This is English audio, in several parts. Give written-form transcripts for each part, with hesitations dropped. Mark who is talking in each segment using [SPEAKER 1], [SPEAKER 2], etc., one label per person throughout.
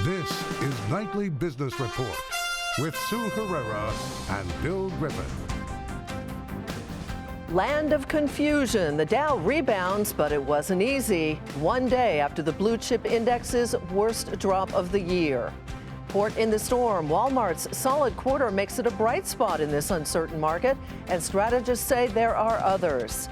[SPEAKER 1] This is Nightly Business Report with Sue Herrera and Bill Griffin.
[SPEAKER 2] Land of confusion. The Dow rebounds, but it wasn't easy. One day after the blue chip index's worst drop of the year. Port in the storm. Walmart's solid quarter makes it a bright spot in this uncertain market, and strategists say there are others.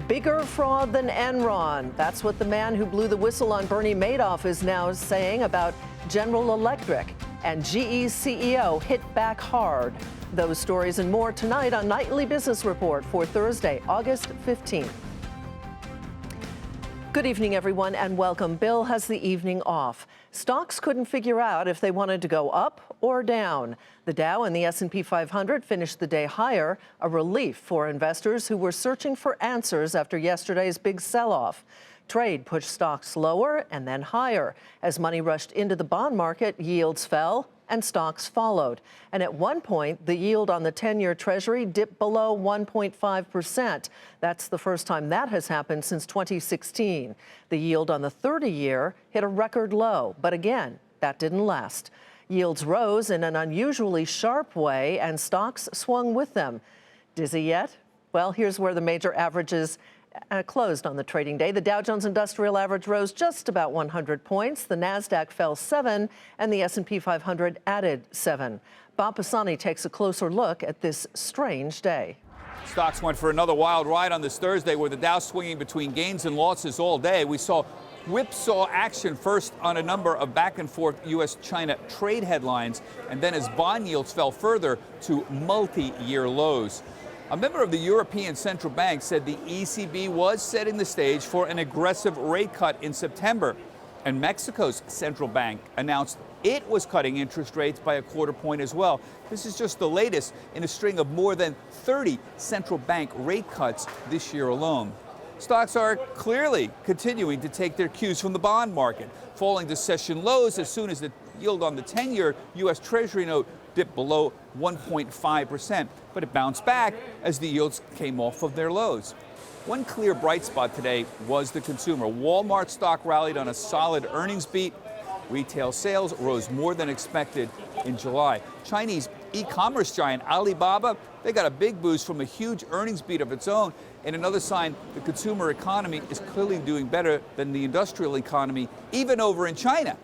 [SPEAKER 2] Bigger fraud than Enron. That's what the man who blew the whistle on Bernie Madoff is now saying about General Electric. And GE's CEO hit back hard. Those stories and more tonight on Nightly Business Report for Thursday, August 15th. Good evening, everyone, and welcome. Bill has the evening off. Stocks couldn't figure out if they wanted to go up or down. The Dow and the S&P 500 finished the day higher, a relief for investors who were searching for answers after yesterday's big sell-off. Trade pushed stocks lower and then higher. As money rushed into the bond market, yields fell and stocks followed. And at one point, the yield on the 10-year Treasury dipped below 1.5%. That's the first time that has happened since 2016. The yield on the 30-year hit a record low, but again, that didn't last. Yields rose in an unusually sharp way, and stocks swung with them. Dizzy yet? Well, here's where the major averages closed on the trading day. The Dow Jones Industrial Average rose just about 100 points. The Nasdaq fell 7, and the S&P 500 added 7. Bob Pisani takes a closer look at this strange day.
[SPEAKER 3] Stocks went for another wild ride on this Thursday, where the Dow swinging between gains and losses all day. We saw whipsaw action first on a number of back-and-forth U.S.-China trade headlines, and then as bond yields fell further to multi-year lows. A member of the European Central Bank said the ECB was setting the stage for an aggressive rate cut in September. And Mexico's central bank announced it was cutting interest rates by a quarter point as well. This is just the latest in a string of more than 30 central bank rate cuts this year alone. Stocks are clearly continuing to take their cues from the bond market, falling to session lows as soon as the yield on the 10-year U.S. Treasury note dipped below 1.5%, but it bounced back as the yields came off of their lows. One clear bright spot today was the consumer. Walmart stock rallied on a solid earnings beat. Retail sales rose more than expected in July. Chinese e-commerce giant Alibaba, they got a big boost from a huge earnings beat of its own. And another sign the consumer economy is clearly doing better than the industrial economy, even over in China.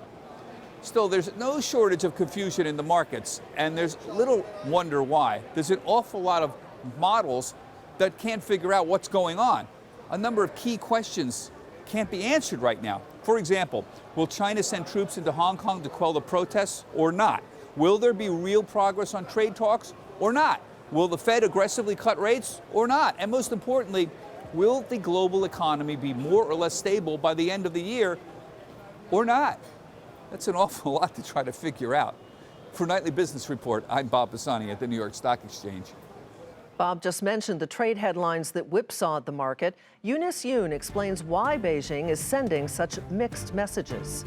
[SPEAKER 3] Still, there's no shortage of confusion in the markets, and there's little wonder why. There's an awful lot of models that can't figure out what's going on. A number of key questions can't be answered right now. For example, will China send troops into Hong Kong to quell the protests or not? Will there be real progress on trade talks or not? Will the Fed aggressively cut rates or not? And most importantly, will the global economy be more or less stable by the end of the year or not? That's an awful lot to try to figure out. For Nightly Business Report, I'm Bob Pisani at the New York Stock Exchange.
[SPEAKER 2] Bob just mentioned the trade headlines that whipsawed the market. Eunice Yoon explains why Beijing is sending such mixed messages.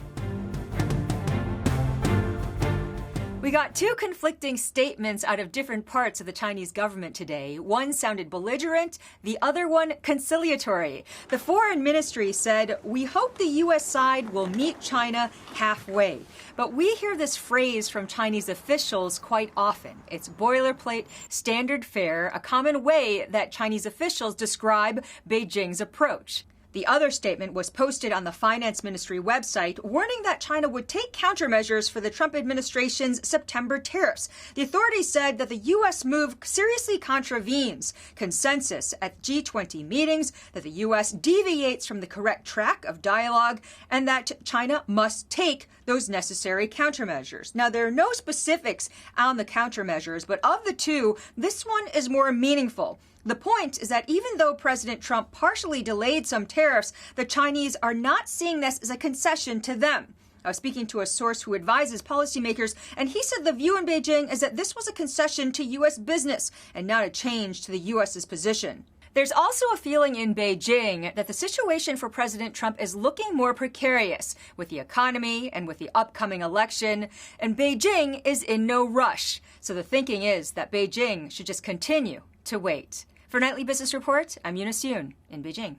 [SPEAKER 4] We got two conflicting statements out of different parts of the Chinese government today. One sounded belligerent, the other one conciliatory. The foreign ministry said, "We hope the U.S. side will meet China halfway." But we hear this phrase from Chinese officials quite often. It's boilerplate, standard fare, a common way that Chinese officials describe Beijing's approach. The other statement was posted on the Finance Ministry website, warning that China would take countermeasures for the Trump administration's September tariffs. The authorities said that the U.S. move seriously contravenes consensus at G20 meetings, that the U.S. deviates from the correct track of dialogue, and that China must take those necessary countermeasures. Now, there are no specifics on the countermeasures, but of the two, this one is more meaningful. The point is that even though President Trump partially delayed some tariffs, the Chinese are not seeing this as a concession to them. I was speaking to a source who advises policymakers, and he said the view in Beijing is that this was a concession to U.S. business and not a change to the U.S.'s position. There's also a feeling in Beijing that the situation for President Trump is looking more precarious with the economy and with the upcoming election, and Beijing is in no rush. So the thinking is that Beijing should just continue to wait. For Nightly Business Report, I'm Eunice Yoon in Beijing.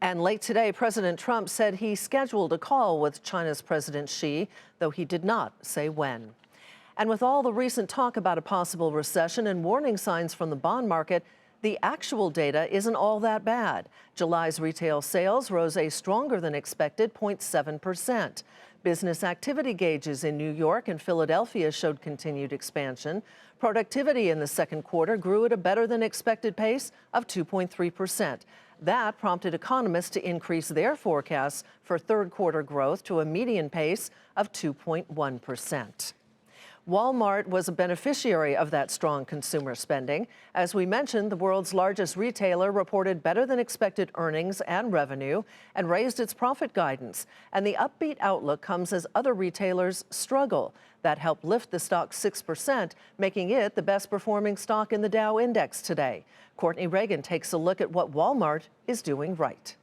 [SPEAKER 2] And late today, President Trump said he scheduled a call with China's President Xi, though he did not say when. And with all the recent talk about a possible recession and warning signs from the bond market, the actual data isn't all that bad. July's retail sales rose a stronger than expected 0.7%. Business activity gauges in New York and Philadelphia showed continued expansion. Productivity in the second quarter grew at a better than expected pace of 2.3%. That prompted economists to increase their forecasts for third quarter growth to a median pace of 2.1%. Walmart was a beneficiary of that strong consumer spending. As we mentioned, the world's largest retailer reported better than expected earnings and revenue and raised its profit guidance. And the upbeat outlook comes as other retailers struggle. That helped lift the stock 6%, making it the best performing stock in the Dow Index today. Courtney Reagan takes a look at what Walmart is doing right.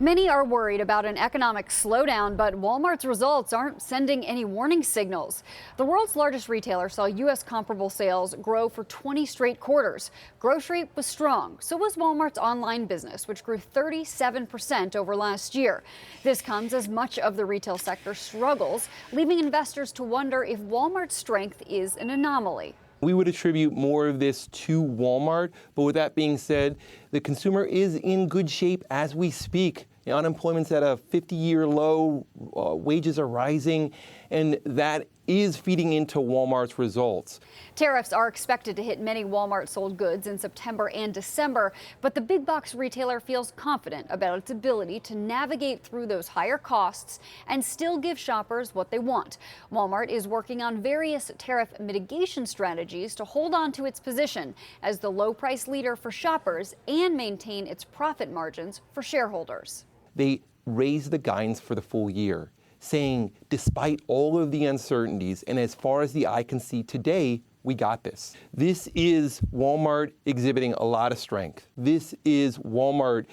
[SPEAKER 5] Many are worried about an economic slowdown, but Walmart's results aren't sending any warning signals. The world's largest retailer saw U.S. comparable sales grow for 20 straight quarters. Grocery was strong. So was Walmart's online business, which grew 37% over last year. This comes as much of the retail sector struggles, leaving investors to wonder if Walmart's strength is an anomaly.
[SPEAKER 6] We would attribute more of this to Walmart, but with that being said, the consumer is in good shape as we speak. The unemployment's at a 50-year low, wages are rising, and that is feeding into Walmart's results.
[SPEAKER 5] Tariffs are expected to hit many Walmart-sold goods in September and December, but the big box retailer feels confident about its ability to navigate through those higher costs and still give shoppers what they want. Walmart is working on various tariff mitigation strategies to hold on to its position as the low-price leader for shoppers and maintain its profit margins for shareholders.
[SPEAKER 6] They raised the guidance for the full year, saying despite all of the uncertainties and as far as the eye can see today, we got this. This is Walmart exhibiting a lot of strength. This is Walmart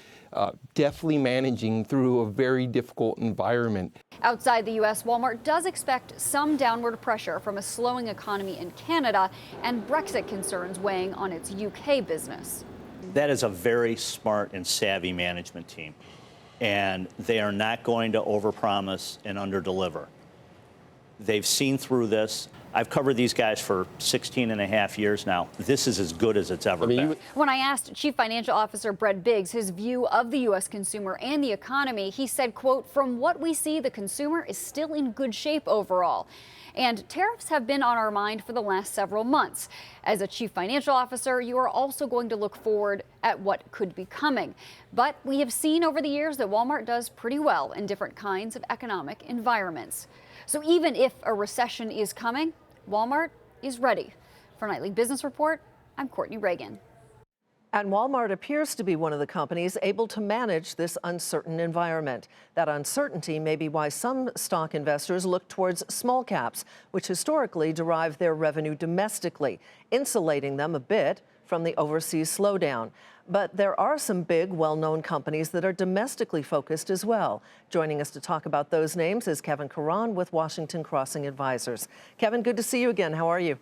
[SPEAKER 6] definitely managing through a very difficult environment.
[SPEAKER 5] Outside the U.S., Walmart does expect some downward pressure from a slowing economy in Canada and Brexit concerns weighing on its UK business.
[SPEAKER 7] That is a very smart and savvy management team. And they are not going to overpromise and underdeliver. They've seen through this. I've covered these guys for 16 and a half years now. This is as good as it's ever been.
[SPEAKER 5] When I asked Chief Financial Officer Brett Biggs his view of the U.S. consumer and the economy, he said, quote, "From what we see, the consumer is still in good shape overall." And tariffs have been on our mind for the last several months. As a chief financial officer, you are also going to look forward at what could be coming. But we have seen over the years that Walmart does pretty well in different kinds of economic environments. So even if a recession is coming, Walmart is ready. For Nightly Business Report, I'm Courtney Reagan.
[SPEAKER 2] And Walmart appears to be one of the companies able to manage this uncertain environment. That uncertainty may be why some stock investors look towards small caps, which historically derive their revenue domestically, insulating them a bit from the overseas slowdown. But there are some big, well-known companies that are domestically focused as well. Joining us to talk about those names is Kevin Caron with Washington Crossing Advisors. Kevin, good to see you again. How are you?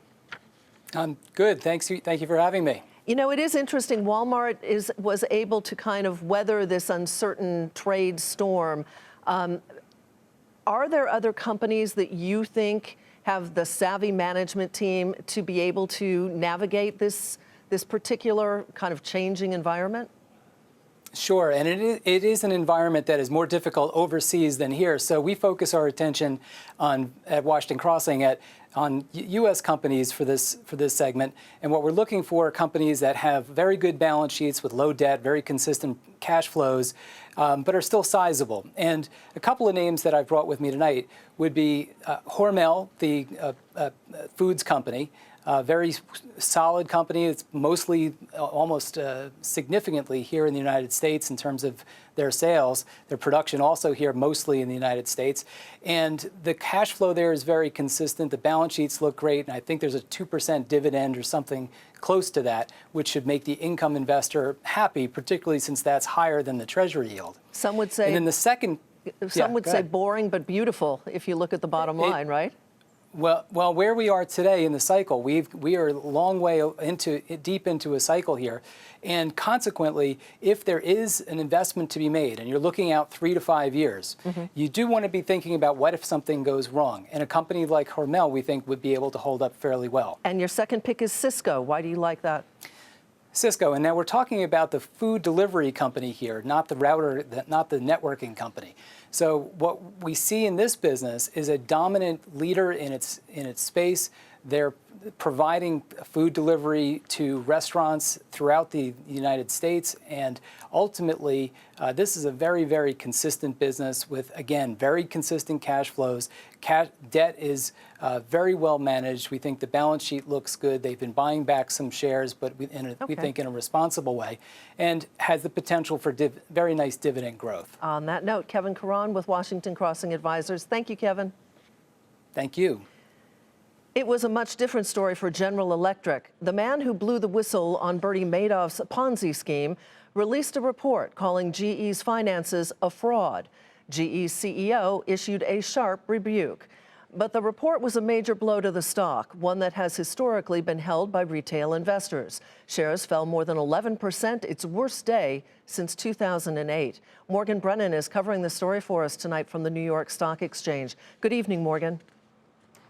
[SPEAKER 8] I'm good. Thank you for having me.
[SPEAKER 2] You know, it is interesting. Walmart was able to kind of weather this uncertain trade storm. Are there other companies that you think have the savvy management team to be able to navigate this particular kind of changing environment?
[SPEAKER 8] Sure, and it is an environment that is more difficult overseas than here. So we focus our attention at Washington Crossing on U.S. companies for this segment, and what we're looking for are companies that have very good balance sheets with low debt, very consistent cash flows, but are still sizable. And a couple of names that I've brought with me tonight would be Hormel, the foods company. Very solid company. It's mostly, almost significantly here in the United States in terms of their sales. Their production also here mostly in the United States. And the cash flow there is very consistent. The balance sheets look great. And I think there's a 2% dividend or something close to that, which should make the income investor happy, particularly since that's higher than the Treasury yield.
[SPEAKER 2] Some would say,
[SPEAKER 8] and then the second,
[SPEAKER 2] some would say boring but beautiful if you look at the bottom line, right?
[SPEAKER 8] Well, where we are today in the cycle, we are a long way deep into a cycle here. And consequently, if there is an investment to be made and you're looking out 3 to 5 years, you do want to be thinking about what if something goes wrong. And a company like Hormel, we think, would be able to hold up fairly well.
[SPEAKER 2] And your second pick is Cisco. Why do you like that?
[SPEAKER 8] Cisco, and now we're talking about the food delivery company here, not the router, not the networking company. So what we see in this business is a dominant leader in its space. They're providing food delivery to restaurants throughout the United States, and ultimately, this is a very, very consistent business with, again, very consistent cash flows. Debt is very well managed. We think the balance sheet looks good. They've been buying back some shares, but we think in a responsible way, and has the potential for very nice dividend growth.
[SPEAKER 2] On that note, Kevin Caron with Washington Crossing Advisors. Thank you, Kevin.
[SPEAKER 8] Thank you.
[SPEAKER 2] It was a much different story for General Electric. The man who blew the whistle on Bernie Madoff's Ponzi scheme released a report calling GE's finances a fraud. GE's CEO issued a sharp rebuke. But the report was a major blow to the stock, one that has historically been held by retail investors. Shares fell more than 11%, its worst day since 2008. Morgan Brennan is covering the story for us tonight from the New York Stock Exchange. Good evening, Morgan.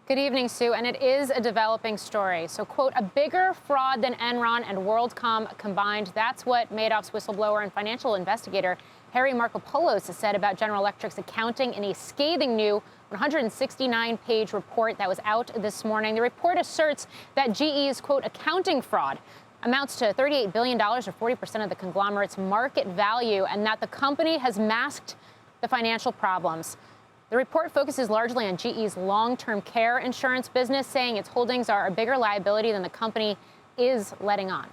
[SPEAKER 9] Good evening, Sue, and it is a developing story. So, quote, a bigger fraud than Enron and WorldCom combined. That's what Madoff's whistleblower and financial investigator Harry Markopolos has said about General Electric's accounting in a scathing new 169-page report that was out this morning. The report asserts that GE's, quote, accounting fraud amounts to $38 billion, or 40% of the conglomerate's market value, and that the company has masked the financial problems. The report focuses largely on GE's long-term care insurance business, saying its holdings are a bigger liability than the company is letting on.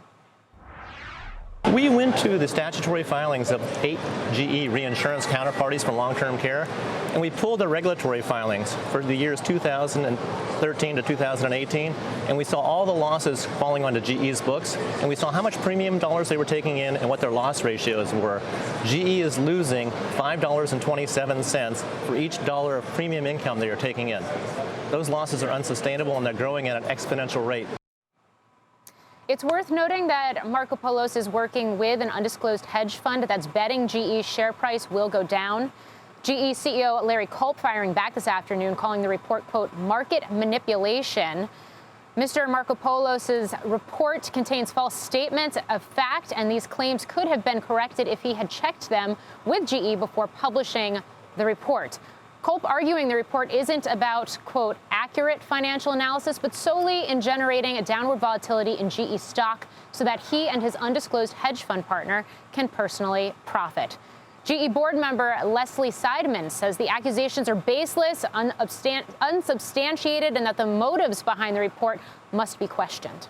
[SPEAKER 10] We went to the statutory filings of 8 GE reinsurance counterparties for long-term care, and we pulled the regulatory filings for the years 2013 to 2018, and we saw all the losses falling onto GE's books, and we saw how much premium dollars they were taking in and what their loss ratios were. GE is losing $5.27 for each dollar of premium income they are taking in. Those losses are unsustainable, and they're growing at an exponential rate.
[SPEAKER 9] It's worth noting that Markopolos is working with an undisclosed hedge fund that's betting GE's share price will go down. GE CEO Larry Culp firing back this afternoon, calling the report, quote, market manipulation. Mr. Markopolos' report contains false statements of fact, and these claims could have been corrected if he had checked them with GE before publishing the report. Culp arguing the report isn't about, quote, accurate financial analysis, but solely in generating a downward volatility in GE stock so that he and his undisclosed hedge fund partner can personally profit. GE board member Leslie Seidman says the accusations are baseless, unsubstantiated, and that the motives behind the report must be questioned.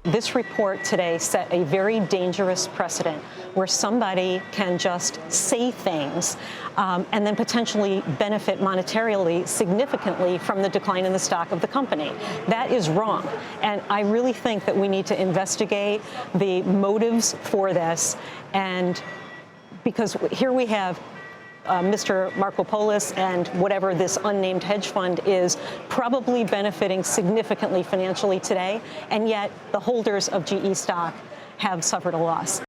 [SPEAKER 11] This report today set a very dangerous precedent where somebody can just say things and then potentially benefit monetarily significantly from the decline in the stock of the company. That is wrong. And I really think that we need to investigate the motives for this. And because here we have Mr. Markopolos and whatever this unnamed hedge fund is probably benefiting significantly financially today, and yet the holders of GE stock have suffered a loss.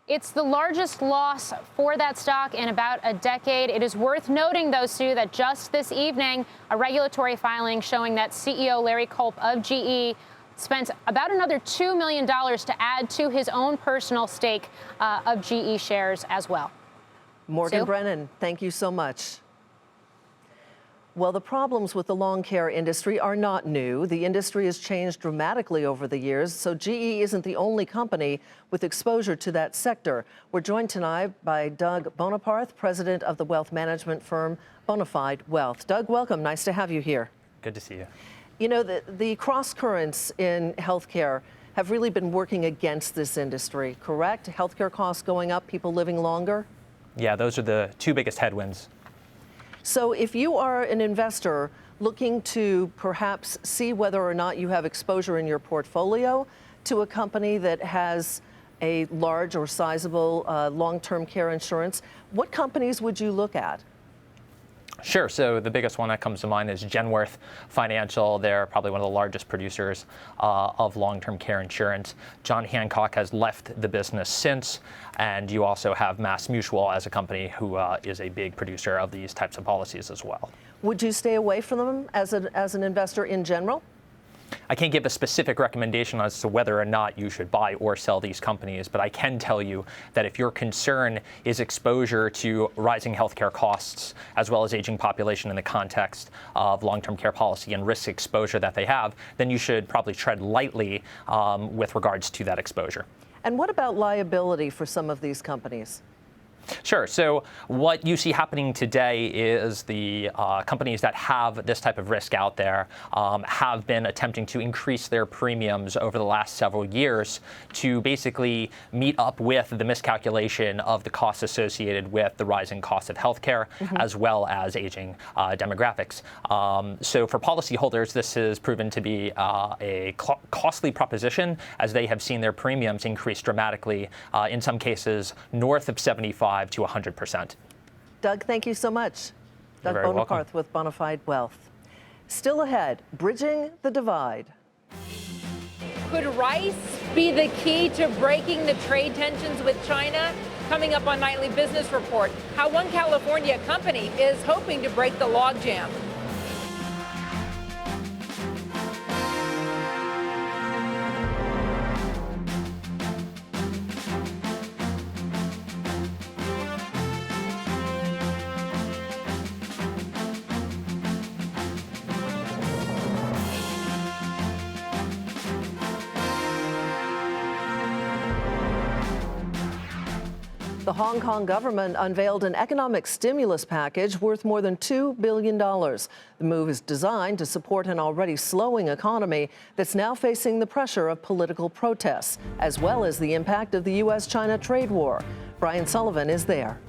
[SPEAKER 9] It's the largest loss for that stock in about a decade. It is worth noting, though, Sue, that just this evening, a regulatory filing showing that CEO Larry Culp of GE spent about another $2 million to add to his own personal stake of GE shares as well.
[SPEAKER 2] Morgan
[SPEAKER 9] Sue?
[SPEAKER 2] Brennan, thank you so much. Well, the problems with the lawn care industry are not new. The industry has changed dramatically over the years, so GE isn't the only company with exposure to that sector. We're joined tonight by Doug Bonaparte, president of the wealth management firm Bonafide Wealth. Doug, welcome. Nice to have you here.
[SPEAKER 12] Good to see you.
[SPEAKER 2] You know, the cross currents in healthcare have really been working against this industry, correct? Healthcare costs going up, people living longer?
[SPEAKER 12] Yeah, those are the two biggest headwinds.
[SPEAKER 2] So if you are an investor looking to perhaps see whether or not you have exposure in your portfolio to a company that has a large or sizable long-term care insurance, what companies would you look at?
[SPEAKER 12] Sure. So the biggest one that comes to mind is Genworth Financial. They're probably one of the largest producers of long-term care insurance. John Hancock has left the business since, and you also have Mass Mutual as a company who is a big producer of these types of policies as well.
[SPEAKER 2] Would you stay away from them as an investor in general?
[SPEAKER 12] I can't give a specific recommendation as to whether or not you should buy or sell these companies, but I can tell you that if your concern is exposure to rising healthcare costs as well as aging population in the context of long-term care policy and risk exposure that they have, then you should probably tread lightly with regards to that exposure.
[SPEAKER 2] And what about liability for some of these companies?
[SPEAKER 12] Sure. So what you see happening today is the companies that have this type of risk out there have been attempting to increase their premiums over the last several years to basically meet up with the miscalculation of the costs associated with the rising cost of healthcare as well as aging demographics. So for policyholders, this has proven to be a costly proposition as they have seen their premiums increase dramatically, in some cases north of 75 to 100%.
[SPEAKER 2] Doug, thank you so much.
[SPEAKER 12] You're
[SPEAKER 2] Doug
[SPEAKER 12] very welcome.
[SPEAKER 2] Bonaparth with Bonafide Wealth. Still ahead, bridging the divide.
[SPEAKER 13] Could rice be the key to breaking the trade tensions with China? Coming up on Nightly Business Report, how one California company is hoping to break the logjam.
[SPEAKER 2] The Hong Kong government unveiled an economic stimulus package worth more than $2 billion. The move is designed to support an already slowing economy that's now facing the pressure of political protests, as well as the impact of the U.S.-China trade war. Brian Sullivan is there.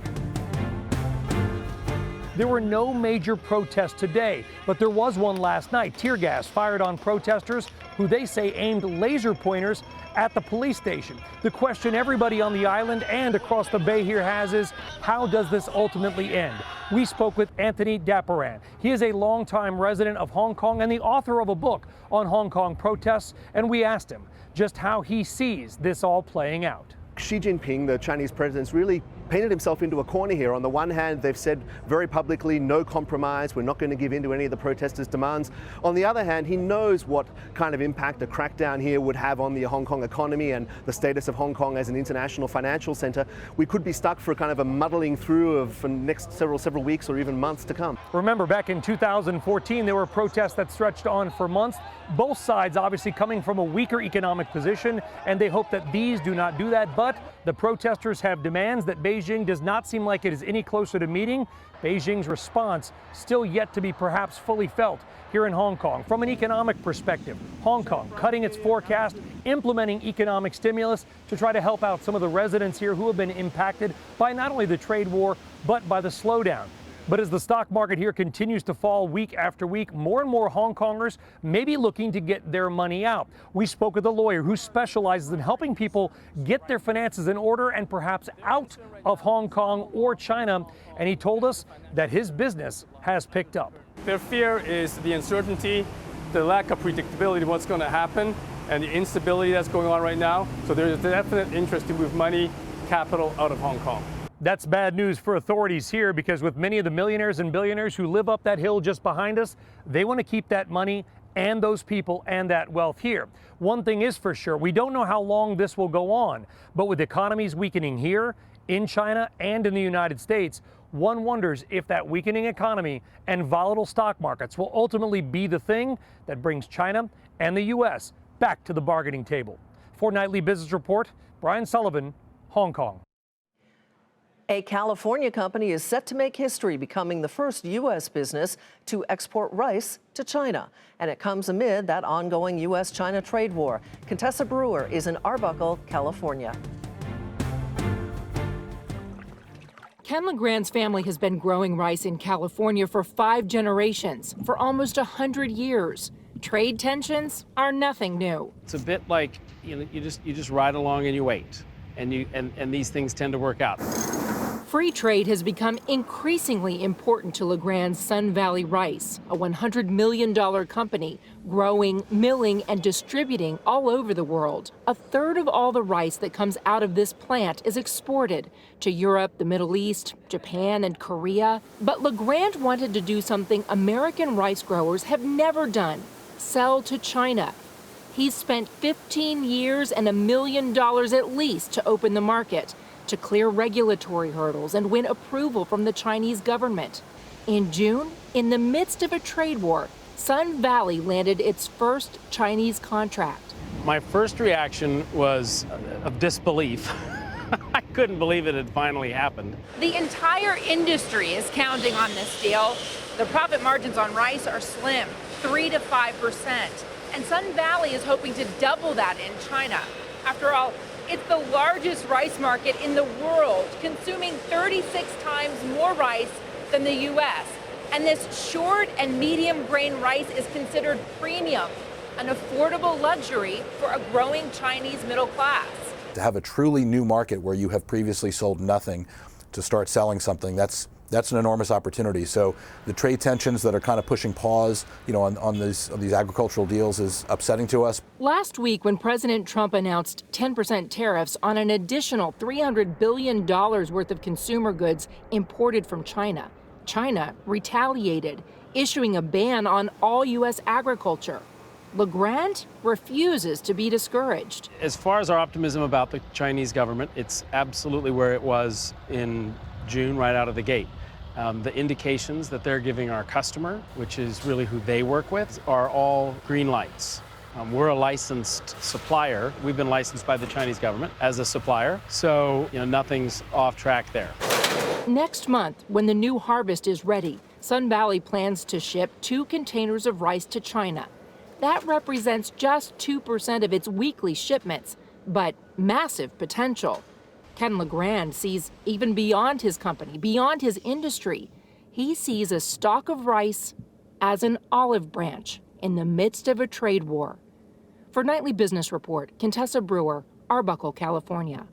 [SPEAKER 14] There were no major protests today, but there was one last night. Tear gas fired on protesters who they say aimed laser pointers at the police station. The question everybody on the island and across the bay here has is, how does this ultimately end? We spoke with Anthony Daparan. He is a longtime resident of Hong Kong and the author of a book on Hong Kong protests, and we asked him just how he sees this all playing out.
[SPEAKER 15] Xi Jinping, the Chinese president's really painted himself into a corner here. On the one hand, they've said very publicly, no compromise, we're not going to give in to any of the protesters' demands. On the other hand, he knows what kind of impact a crackdown here would have on the Hong Kong economy and the status of Hong Kong as an international financial center. We could be stuck for kind of a muddling through of the next several weeks or even months to come.
[SPEAKER 14] Remember, back in 2014, there were protests that stretched on for months. Both sides obviously coming from a weaker economic position, and they hope that these do not do that. But the protesters have demands that Beijing does not seem like it is any closer to meeting. Beijing's response still yet to be perhaps fully felt here in Hong Kong. From an economic perspective, Hong Kong cutting its forecast, implementing economic stimulus to try to help out some of the residents here who have been impacted by not only the trade war, but by the slowdown. But as the stock market here continues to fall week after week, more and more Hong Kongers may be looking to get their money out. We spoke with a lawyer who specializes in helping people get their finances in order and perhaps out of Hong Kong or China. And he told us that his business has picked up.
[SPEAKER 16] Their fear is the uncertainty, the lack of predictability of what's going to happen, and the instability that's going on right now. So there's a definite interest to move money, capital out of Hong Kong.
[SPEAKER 14] That's bad news for authorities here, because with many of the millionaires and billionaires who live up that hill just behind us, they want to keep that money and those people and that wealth here. One thing is for sure, we don't know how long this will go on, but with economies weakening here, in China, and in the United States, one wonders if that weakening economy and volatile stock markets will ultimately be the thing that brings China and the U.S. back to the bargaining table. For Nightly Business Report, Brian Sullivan, Hong Kong.
[SPEAKER 2] A California company is set to make history, becoming the first U.S. business to export rice to China. And it comes amid that ongoing U.S.-China trade war. Contessa Brewer is in Arbuckle, California.
[SPEAKER 13] Ken LeGrand's family has been growing rice in California for 5 generations, for almost 100 years. Trade tensions are nothing new.
[SPEAKER 17] It's a bit like you just ride along and you wait, and these things tend to work out.
[SPEAKER 13] Free trade has become increasingly important to Legrand's Sun Valley Rice, a $100 million company growing, milling, and distributing all over the world. A third of all the rice that comes out of this plant is exported to Europe, the Middle East, Japan, and Korea. But Legrand wanted to do something American rice growers have never done: sell to China. He's spent 15 years and $1 million at least to open the market, to clear regulatory hurdles and win approval from the Chinese government. In June, in the midst of a trade war, Sun Valley landed its first Chinese contract.
[SPEAKER 16] My first reaction was of disbelief. I couldn't believe it had finally happened.
[SPEAKER 13] The entire industry is counting on this deal. The profit margins on rice are slim, 3 to 5%. And Sun Valley is hoping to double that in China. After all, it's the largest rice market in the world, consuming 36 times more rice than the U.S. And this short and medium grain rice is considered premium, an affordable luxury for a growing Chinese middle class.
[SPEAKER 17] To have a truly new market where you have previously sold nothing to start selling something, that's an enormous opportunity. So the trade tensions that are kind of pushing pause, on these agricultural deals is upsetting to us.
[SPEAKER 13] Last week, when President Trump announced 10% tariffs on an additional $300 billion worth of consumer goods imported from China, China retaliated, issuing a ban on all U.S. agriculture. Legrand refuses to be discouraged.
[SPEAKER 16] As far as our optimism about the Chinese government, it's absolutely where it was in June, right out of the gate. The indications that they're giving our customer, which is really who they work with, are all green lights. We're a licensed supplier. We've been licensed by the Chinese government as a supplier, so nothing's off track there.
[SPEAKER 13] Next month, when the new harvest is ready, Sun Valley plans to ship 2 containers of rice to China. That represents just 2% of its weekly shipments, but massive potential. Ken Legrand sees even beyond his company, beyond his industry. He sees a stalk of rice as an olive branch in the midst of a trade war. For Nightly Business Report, Contessa Brewer, Arbuckle, California.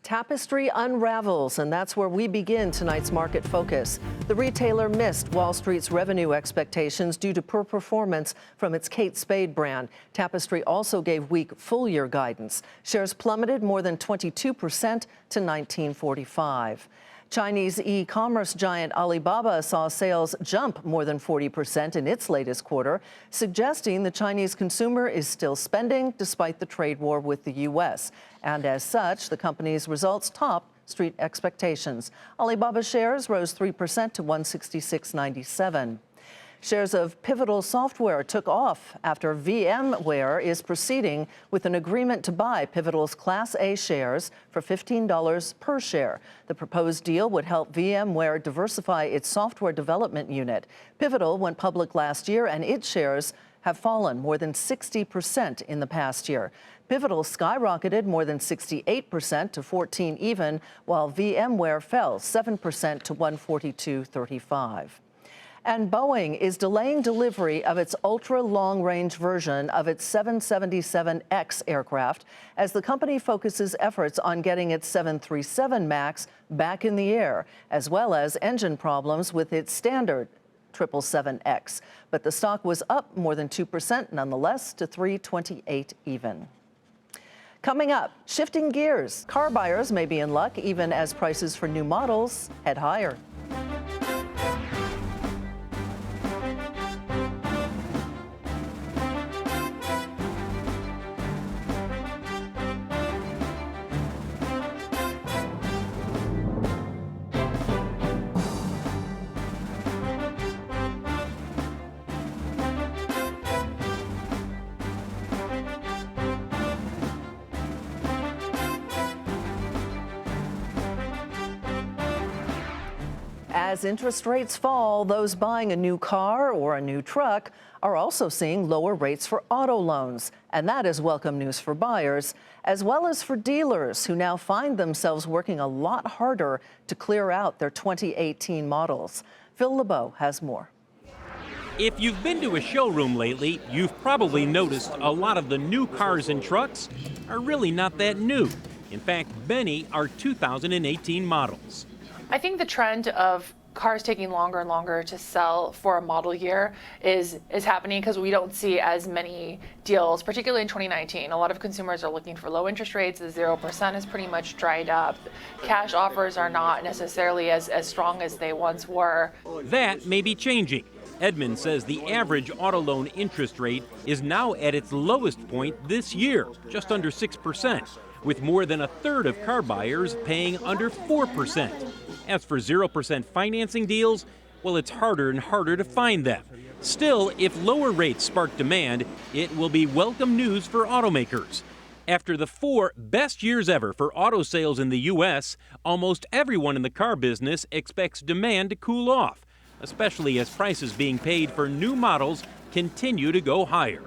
[SPEAKER 2] Tapestry unravels, and that's where we begin tonight's market focus. The retailer missed Wall Street's revenue expectations due to poor performance from its Kate Spade brand. Tapestry also gave weak full-year guidance. Shares plummeted more than 22% to 1945. Chinese e-commerce giant Alibaba saw sales jump more than 40% in its latest quarter, suggesting the Chinese consumer is still spending despite the trade war with the U.S. And as such, the company's results topped Street expectations. Alibaba shares rose 3% to 166.97. Shares of Pivotal Software took off after VMware is proceeding with an agreement to buy Pivotal's Class A shares for $15 per share. The proposed deal would help VMware diversify its software development unit. Pivotal went public last year, and its shares have fallen more than 60% in the past year. Pivotal skyrocketed more than 68% to 14 even, while VMware fell 7% to 142.35. And Boeing is delaying delivery of its ultra-long-range version of its 777X aircraft as the company focuses efforts on getting its 737 MAX back in the air, as well as engine problems with its standard 777X. But the stock was up more than 2% nonetheless to 328 even. Coming up, shifting gears. Car buyers may be in luck even as prices for new models head higher. As interest rates fall, those buying a new car or a new truck are also seeing lower rates for auto loans. And that is welcome news for buyers, as well as for dealers who now find themselves working a lot harder to clear out their 2018 models. Phil LeBeau has more.
[SPEAKER 18] If you've been to a showroom lately, you've probably noticed a lot of the new cars and trucks are really not that new. In fact, many are 2018 models.
[SPEAKER 19] I think the trend of cars taking longer and longer to sell for a model year is happening because we don't see as many deals, particularly in 2019. A lot of consumers are looking for low interest rates. The 0% is pretty much dried up. Cash offers are not necessarily as strong as they once were.
[SPEAKER 18] That may be changing. Edmund says the average auto loan interest rate is now at its lowest point this year, just under 6%, with more than a third of car buyers paying under 4%. As for 0% financing deals, well, it's harder and harder to find them. Still, if lower rates spark demand, it will be welcome news for automakers. After the 4 best years ever for auto sales in the U.S., almost everyone in the car business expects demand to cool off, especially as prices being paid for new models continue to go higher.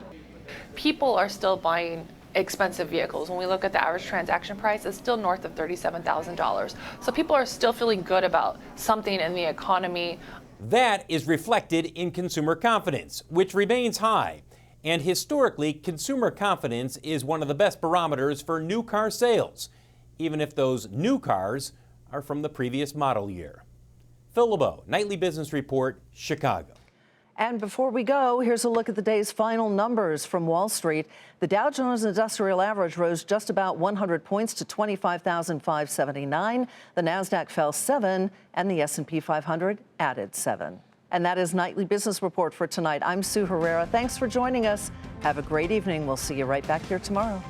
[SPEAKER 19] People are still buying expensive vehicles. When we look at the average transaction price, it's still north of $37,000. So people are still feeling good about something in the economy.
[SPEAKER 20] That is reflected in consumer confidence, which remains high. And historically, consumer confidence is one of the best barometers for new car sales, even if those new cars are from the previous model year. Phil LeBeau, Nightly Business Report, Chicago.
[SPEAKER 2] And before we go, here's a look at the day's final numbers from Wall Street. The Dow Jones Industrial Average rose just about 100 points to 25,579. The Nasdaq fell 7, and the S&P 500 added 7. And that is Nightly Business Report for tonight. I'm Sue Herrera. Thanks for joining us. Have a great evening. We'll see you right back here tomorrow.